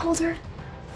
told her.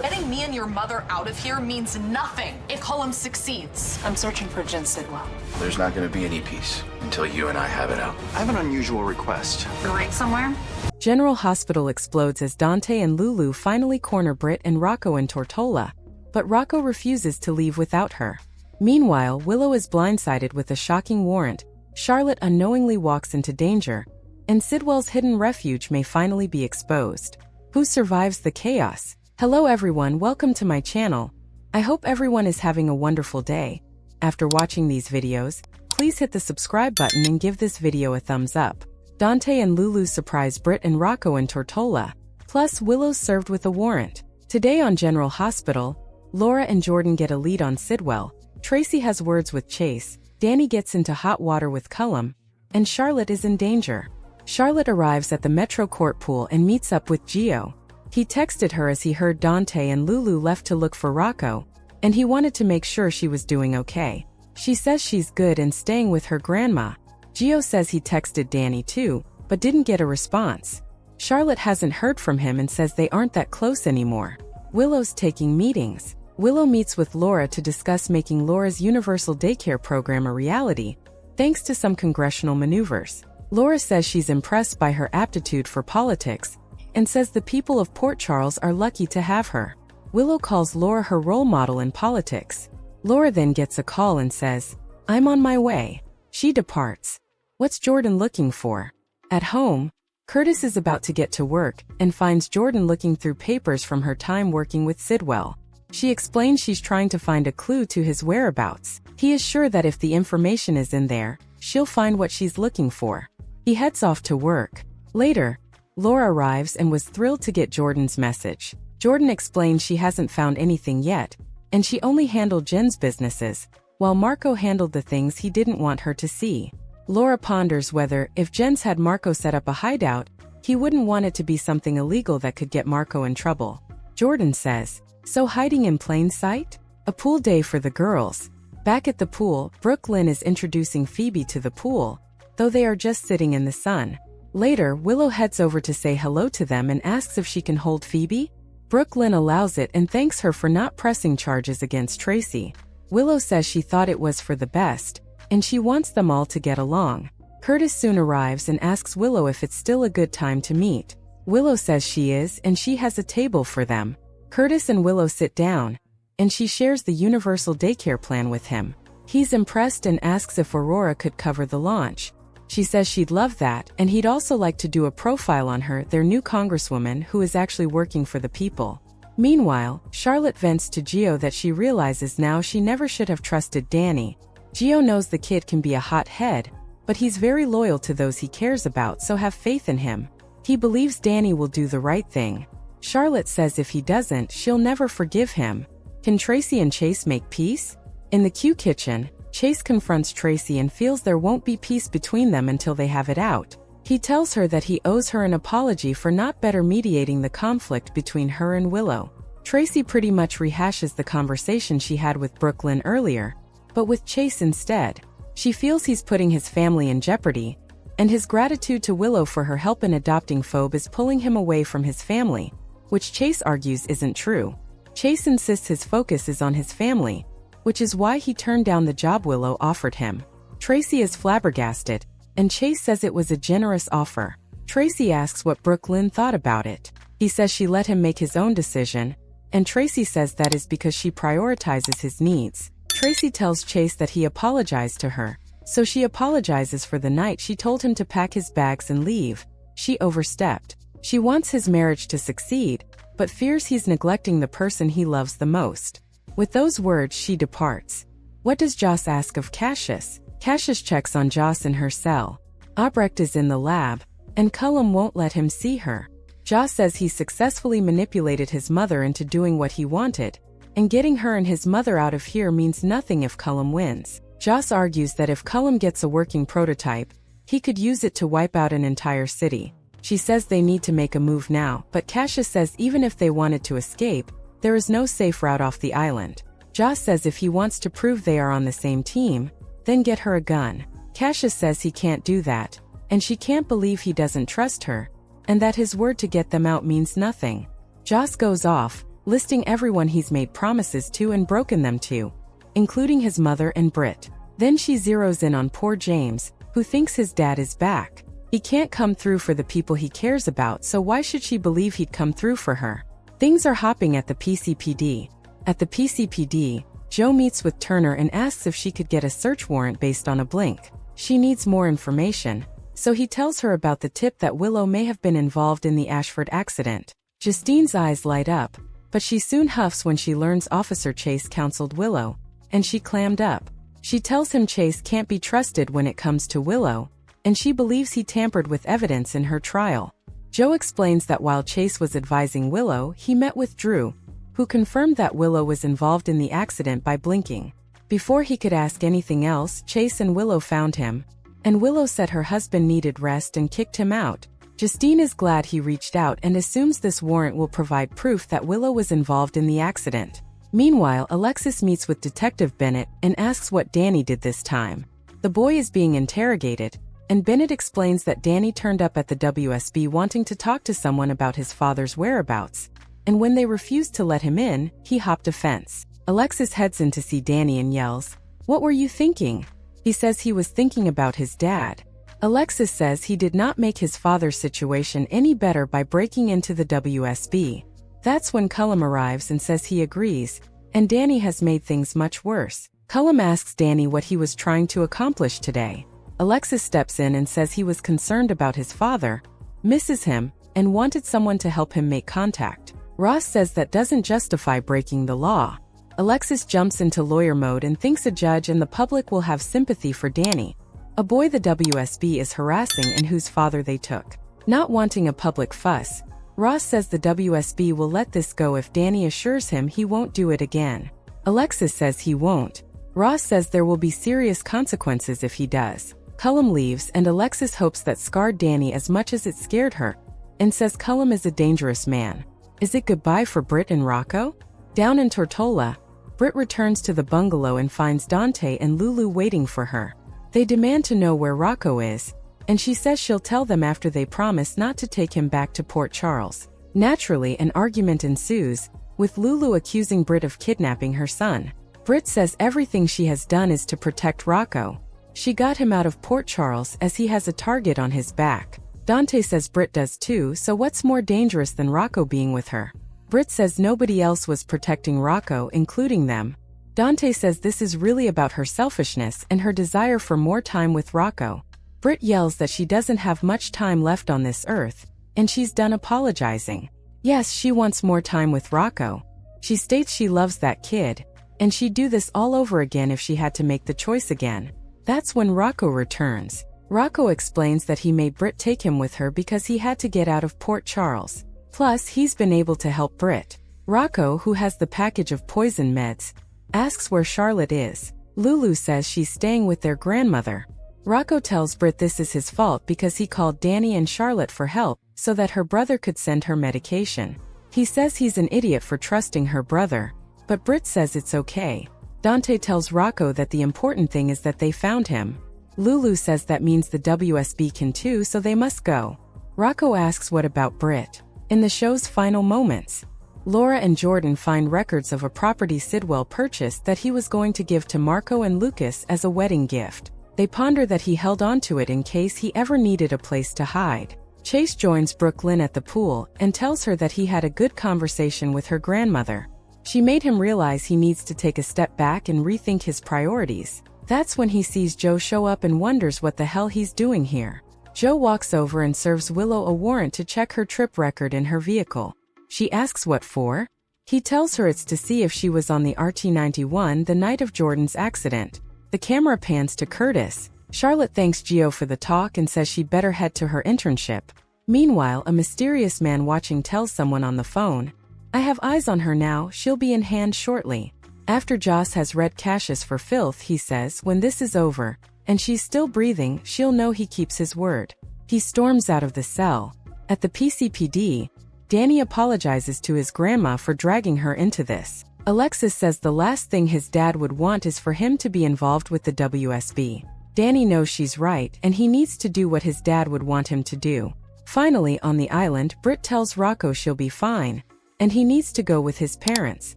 Getting me and your mother out of here means nothing if Cullum succeeds. I'm searching for Jen Sidwell. There's not going to be any peace until you and I have it out. I have an unusual request. Right somewhere? General Hospital explodes as Dante and Lulu finally corner Britt and Rocco in Tortola, but Rocco refuses to leave without her. Meanwhile, Willow is blindsided with a shocking warrant. Charlotte unknowingly walks into danger, and Sidwell's hidden refuge may finally be exposed. Who survives the chaos? Hello everyone, welcome to my channel. I hope everyone is having a wonderful day. After watching these videos, please hit the subscribe button and give this video a thumbs up. Dante and Lulu surprise Britt and Rocco in Tortola, plus Willow's served with a warrant. Today on General Hospital, Laura and Jordan get a lead on Sidwell, Tracy has words with Chase, Danny gets into hot water with Cullum, and Charlotte is in danger. Charlotte arrives at the Metro Court pool and meets up with Gio. He texted her as he heard Dante and Lulu left to look for Rocco, and he wanted to make sure she was doing okay. She says she's good and staying with her grandma. Gio says he texted Danny too, but didn't get a response. Charlotte hasn't heard from him and says they aren't that close anymore. Willow's taking meetings. Willow meets with Laura to discuss making Laura's universal daycare program a reality, thanks to some congressional maneuvers. Laura says she's impressed by her aptitude for politics, and says the people of Port Charles are lucky to have her. Willow calls Laura her role model in politics. Laura then gets a call and says, "I'm on my way." She departs. What's Jordan looking for? At home, Curtis is about to get to work and finds Jordan looking through papers from her time working with Sidwell. She explains she's trying to find a clue to his whereabouts. He is sure that if the information is in there, she'll find what she's looking for. He heads off to work. Later, Laura arrives and was thrilled to get Jordan's message. Jordan explains she hasn't found anything yet, and she only handled Jen's businesses, while Marco handled the things he didn't want her to see. Laura ponders whether, if Jen's had Marco set up a hideout, he wouldn't want it to be something illegal that could get Marco in trouble. Jordan says, "So hiding in plain sight?" A pool day for the girls. Back at the pool, Brooklyn is introducing Phoebe to the pool, though they are just sitting in the sun. Later, Willow heads over to say hello to them and asks if she can hold Phoebe. Brooklyn allows it and thanks her for not pressing charges against Tracy. Willow says she thought it was for the best, and she wants them all to get along. Curtis soon arrives and asks Willow if it's still a good time to meet. Willow says she is, and she has a table for them. Curtis and Willow sit down, and she shares the universal daycare plan with him. He's impressed and asks if Aurora could cover the launch. She says she'd love that, and he'd also like to do a profile on her, their new congresswoman who is actually working for the people. Meanwhile, Charlotte vents to Gio that she realizes now she never should have trusted Danny. Gio knows the kid can be a hot head, but he's very loyal to those he cares about, so have faith in him. He believes Danny will do the right thing. Charlotte says if he doesn't, she'll never forgive him. Can Tracy and Chase make peace? In the Q kitchen, Chase confronts Tracy and feels there won't be peace between them until they have it out. He tells her that he owes her an apology for not better mediating the conflict between her and Willow. Tracy pretty much rehashes the conversation she had with Brooklyn earlier, but with Chase instead. She feels he's putting his family in jeopardy, and his gratitude to Willow for her help in adopting Phoebe is pulling him away from his family, which Chase argues isn't true. Chase insists his focus is on his family, which is why he turned down the job Willow offered him. Tracy is flabbergasted, and Chase says it was a generous offer. Tracy asks what Brooklyn thought about it. He says she let him make his own decision, and Tracy says that is because she prioritizes his needs. Tracy tells Chase that he apologized to her, so she apologizes for the night she told him to pack his bags and leave. She overstepped. She wants his marriage to succeed, but fears he's neglecting the person he loves the most. With those words, she departs. What does Joss ask of Cassius? Cassius checks on Joss in her cell. Albrecht is in the lab, and Cullum won't let him see her. Joss says he successfully manipulated his mother into doing what he wanted, and getting her and his mother out of here means nothing if Cullum wins. Joss argues that if Cullum gets a working prototype, he could use it to wipe out an entire city. She says they need to make a move now, but Cassius says even if they wanted to escape, there is no safe route off the island. Joss says if he wants to prove they are on the same team, then get her a gun. Cassius says he can't do that, and she can't believe he doesn't trust her, and that his word to get them out means nothing. Joss goes off, listing everyone he's made promises to and broken them to, including his mother and Britt. Then she zeroes in on poor James, who thinks his dad is back. He can't come through for the people he cares about, so why should she believe he'd come through for her? Things are hopping at the PCPD. At the PCPD, Joe meets with Turner and asks if she could get a search warrant based on a blink. She needs more information, so he tells her about the tip that Willow may have been involved in the Ashford accident. Justine's eyes light up, but she soon huffs when she learns Officer Chase counseled Willow, and she clammed up. She tells him Chase can't be trusted when it comes to Willow, and she believes he tampered with evidence in her trial. Joe explains that while Chase was advising Willow, he met with Drew, who confirmed that Willow was involved in the accident by blinking. Before he could ask anything else, Chase and Willow found him, and Willow said her husband needed rest and kicked him out. Justine is glad he reached out and assumes this warrant will provide proof that Willow was involved in the accident. Meanwhile, Alexis meets with Detective Bennett and asks what Danny did this time. The boy is being interrogated, and Bennett explains that Danny turned up at the WSB wanting to talk to someone about his father's whereabouts, and when they refused to let him in, he hopped a fence. Alexis heads in to see Danny and yells, "What were you thinking?" He says he was thinking about his dad. Alexis says he did not make his father's situation any better by breaking into the WSB. That's when Cullum arrives and says he agrees, and Danny has made things much worse. Cullum asks Danny what he was trying to accomplish today. Alexis steps in and says he was concerned about his father, misses him, and wanted someone to help him make contact. Ross says that doesn't justify breaking the law. Alexis jumps into lawyer mode and thinks a judge and the public will have sympathy for Danny, a boy the WSB is harassing and whose father they took. Not wanting a public fuss, Ross says the WSB will let this go if Danny assures him he won't do it again. Alexis says he won't. Ross says there will be serious consequences if he does. Cullum leaves and Alexis hopes that scarred Danny as much as it scared her, and says Cullum is a dangerous man. Is it goodbye for Britt and Rocco? Down in Tortola, Britt returns to the bungalow and finds Dante and Lulu waiting for her. They demand to know where Rocco is, and she says she'll tell them after they promise not to take him back to Port Charles. Naturally, an argument ensues, with Lulu accusing Britt of kidnapping her son. Britt says everything she has done is to protect Rocco. She got him out of Port Charles as he has a target on his back. Dante says Britt does too, so what's more dangerous than Rocco being with her? Britt says nobody else was protecting Rocco, including them. Dante says this is really about her selfishness and her desire for more time with Rocco. Britt yells that she doesn't have much time left on this earth, and she's done apologizing. Yes, she wants more time with Rocco. She states she loves that kid, and she'd do this all over again if she had to make the choice again. That's when Rocco returns. Rocco explains that he made Britt take him with her because he had to get out of Port Charles. Plus, he's been able to help Britt. Rocco, who has the package of poison meds, asks where Charlotte is. Lulu says she's staying with their grandmother. Rocco tells Britt this is his fault because he called Danny and Charlotte for help so that her brother could send her medication. He says he's an idiot for trusting her brother, but Britt says it's okay. Dante tells Rocco that the important thing is that they found him. Lulu says that means the WSB can too, so they must go. Rocco asks what about Britt. In the show's final moments, Laura and Jordan find records of a property Sidwell purchased that he was going to give to Marco and Lucas as a wedding gift. They ponder that he held on to it in case he ever needed a place to hide. Chase joins Brooklyn at the pool and tells her that he had a good conversation with her grandmother. She made him realize he needs to take a step back and rethink his priorities. That's when he sees Joe show up and wonders what the hell he's doing here. Joe walks over and serves Willow a warrant to check her trip record in her vehicle. She asks what for. He tells her it's to see if she was on the RT-91 the night of Jordan's accident. The camera pans to Curtis. Charlotte thanks Gio for the talk and says she'd better head to her internship. Meanwhile, a mysterious man watching tells someone on the phone, "I have eyes on her now, she'll be in hand shortly." After Joss has read Cassius for filth, he says when this is over, and she's still breathing, she'll know he keeps his word. He storms out of the cell. At the PCPD, Danny apologizes to his grandma for dragging her into this. Alexis says the last thing his dad would want is for him to be involved with the WSB. Danny knows she's right, and he needs to do what his dad would want him to do. Finally, on the island, Britt tells Rocco she'll be fine, and he needs to go with his parents.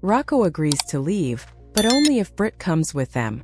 Rocco agrees to leave, but only if Britt comes with them.